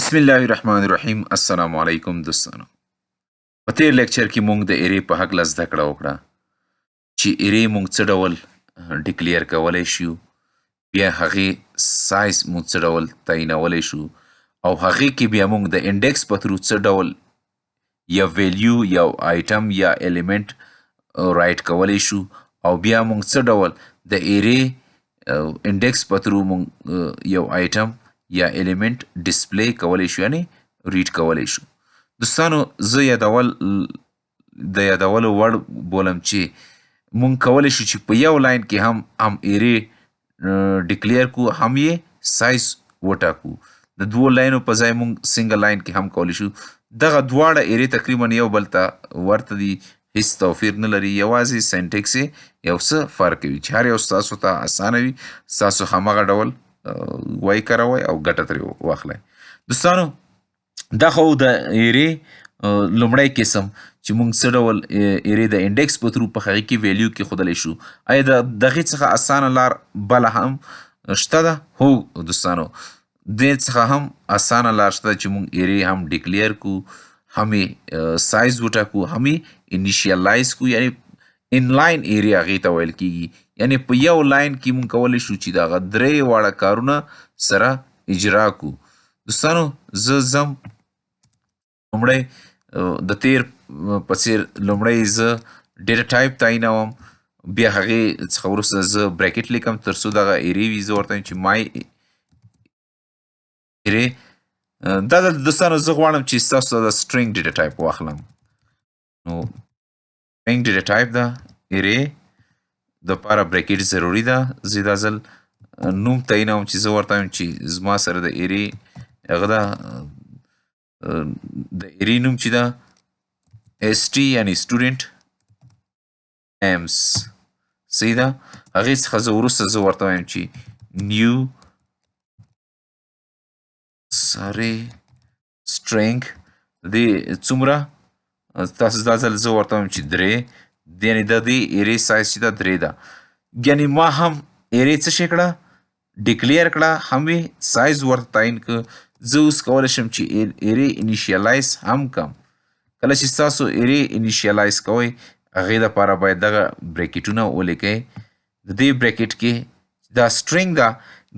بسم الله الرحمن الرحیم. السلام علیکم دوستانو. په تیر لیکچر کې مونږ د ایرې په هکله زده کړه وکړه چې ایرې مونږ څه ډول ډیکلیر کولی شو، بیا هغې سایز مونږ څه ډول تعینولی شو او هغې کې بیا مونږ د انډیکس په ترو څه ډول یا ویلیو یا آیټم یا الیمنٹ رایټ کولی شو او بیا مونږ څه ډول د ایرې انډیکس په ترو مونږ یو آیټم یا الیمنٹ ډسپلی کولی شو، یعنی ریډ کولی شو. دوستانو زه د یادولو وړ بولم چې مونږ کولی شو چې په یو لاین کې هم ایرې ډیکلیر کو، هم یې سایز وټاکو. د دوو لاینو په ځای مونږ سنګل لاین کې هم کولی شو. دغه دواړه ایرې تقریبا یو بل ته ورته دي، هیڅ توفیر نه لري، یوازې سینټیکس یې یو څه فرق وي چې هر یو ستاسو ته اسانه وي، ستاسو همغه ډول وای کاروئ او ګټه ترې واخلئ. دوستانو دا خو د ایرې لومړی قسم چې مونږ څه ډول ایرې د انډیکس په ترو په هغې کې ویلیو کیښودلی شو. آیا د دغې څخه اسانه لار بله هم شته ده؟ هو دوستانو، دې څخه هم اسانه لار شته چې مونږ ایرې هم ډیکلیر کو، هم یې سایز وټاکو، هم یې انیشیلایز کو، یعنی انلاین ایریا هغې ته ویل کیږي. یعنی په یو لاین کې مونږ کولی شو چې دغه درې واړه کارونه سره اجرا کو. دوستانو زه ځم لومړی د تیر په څیر لومړی زه ډیټا ټایپ تعینوم، بیا هغې څخه وروسته زه بریکټ لیکم تر څو دغه ایرې وي. زه ورته وایم چې مای ایرې. دا دوستانو زه غواړم چې ستاسو د سټرینګ ډیټا ټایپ واخلم. نو سټرینګ ډیټا ټایپ ده، ایرې دپاره بریکټ ضروري ده. زه دا ځل نوم تعینوم چې زه ورته وایم چې زما سره د ایرې هغه ده، د ایرې نوم چې ده ایس ټي یعنی سټوډنټ نیمز. صحیح ده. هغې څخه زه وروسته زه ورته وایم چې نیو سټرینګ دې څومره، تاسو دا ځل زه ورته وایم چې درې، یعنې د دې ایرې سایز چې ده درې ده. یعنې ما هم ایرې څه شی کړه، ډیکلیر کړه، هم یې سایز ورته تعین کړه. زه اوس کولی شم چې ایرې انیشیلایز هم کړم. کله چې ستاسو ایرې انیشیلایز کوئ هغې دپاره باید دغه بریکټونه ولیکئ. د دې بریکټ کې دا سټرینګ ده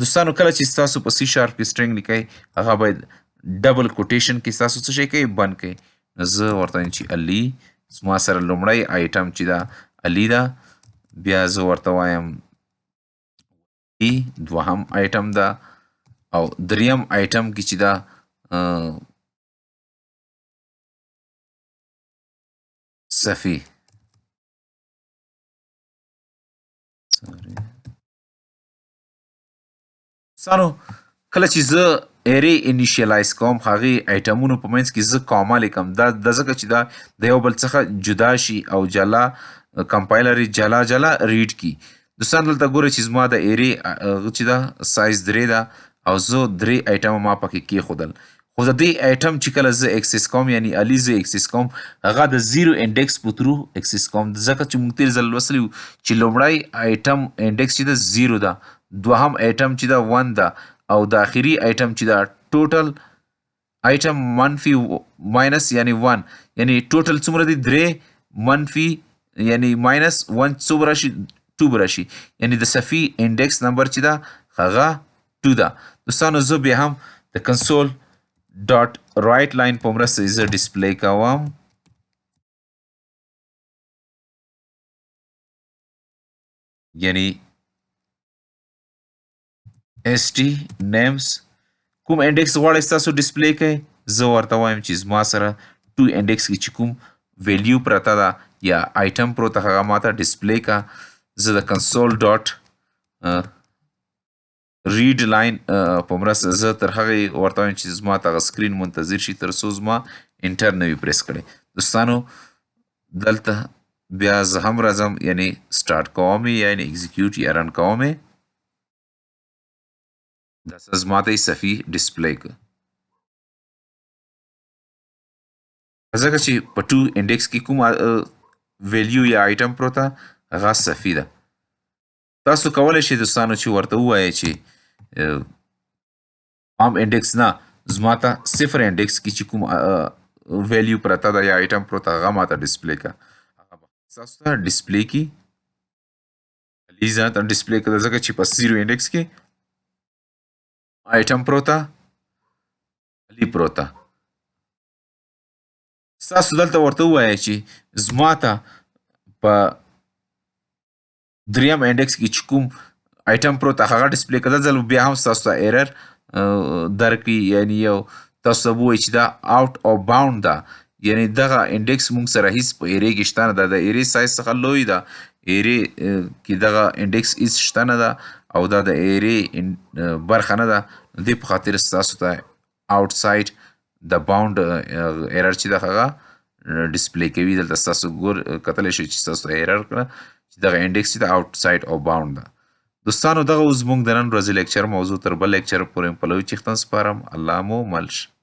دوستانو. کله چې ستاسو په سی شارپ کې سټرینګ لیکئ هغه باید ډبل کوټیشن کې ستاسو څه شی کوئ، بند کوئ. نو زه ورته وایم چې علي، زما سره لومړی آیټم چې ده علي ده، بیا زه ورته وایم دوهم آیټم ده او دریم آیټم کې چې ده صفي. دوستانو کله چې زه ایرې انیشیلایز کوم هغې آیټمونو په منځ کې زه کاما لیکم. دا ځکه چې دا د یو بل څخه جدا شي او جلا کمپایلر یې جلا جلا ریډ کي. دوستان دلته ګورئ چې زما د ایرې چې ده سایز درې ده او زه درې آیټمه ما پکې کیښودل. خو د دې آیټم چې کله زه اکسس کوم، یعنی علي زه اکسس کوم، هغه د زیرو انډیکس په ترو اکسس کوم. ځکه چې موږ تیر ځل لوستلي وو چې لومړی آیټم انډیکس چې ده زیرو ده، دوهم آیټم چې ده 1 ده او د آخري آیټم چې ده ټوټل آیټم منفي ماینس یعنی 1، یعنی ټوټل څومره دي، درې منفي یعنی ماینس 1 څو به راشي، 2 به راشي، یعنی د صفي انډیکس نمبر چې ده هغه 2 ده. دوستانو زه بیا هم د کنسول ډاټ رایټ لاین په مرسته زه ډسپلی کوم. یعنی ایس ټي نیمز کوم انډیکس غواړئ ستاسو ډسپلی کوئ، زه ورته وایم چې زما سره 2 انډیکس کې چې کوم ویلیو پرته ده یا آیټم پروت هغه ماته ډسپلی کا. زه د کنسول ډاټ ریډ لاین په مرسته زه تر هغې ورته وایم چې زما ته هغه سکرین منتظر شي تر څو زما انټر نه وي پریس کړی. دوستانو دلته بیا زه هم راځم، یعنی سټارټ کوم یا یعنی ایگزیکیوټ یا رن کوم یې. دا زما ته یې صفي ډسپلی کړه. ځکه چې په 2 انډیکس کې کوم ویلیو یا آیټم پروته هغه صفي ده. تاسو کولی شئ دوستانو چې ورته ووایئ چې عام انډیکس نه، زما ته صفر انډیکس کې چې کوم ویلیو پرته ده یا آیټم پروت هغه ماته ډسپلی کا هغه به تاسو ته ډسپلی کی لیزه ته ډسپلی کړه ځکه چې په 0 انډیکس کې آیټم پروته لی پروته تاسو دلته ورته ووایئ چې زما ته په دریم انډیکس کې چې کوم آیټم پروت هغه ډسپلی کړه ځل بیا هم تاسو ته ایرر درکړي یعنی یو تاسو ته ووایي چې دا آوټ او باونډ ده یعنی دغه انډیکس موږ سره هیڅ په ایرې کې شته نه ده د ایرې سایز څخه لوی ده ایرې کې دغه انډیکس هیڅ شته نه ده او دا د ایرې برخه نه ده دې په خاطر ستاسو ته آوټ ساید د باونډ ایرر چې ده هغه ډسپلی کوي دلته ستاسو ګور کتلی شئ چې ستاسو ته ایرر کړه چې دغه انډیکس چې د آوټ ساید او باونډ ده دوستانو دغه اوس زموږ د نن ورځې لیکچر موضوع تر بل لیکچر پورې پلوي چیښتن سپارم الله مو مل شه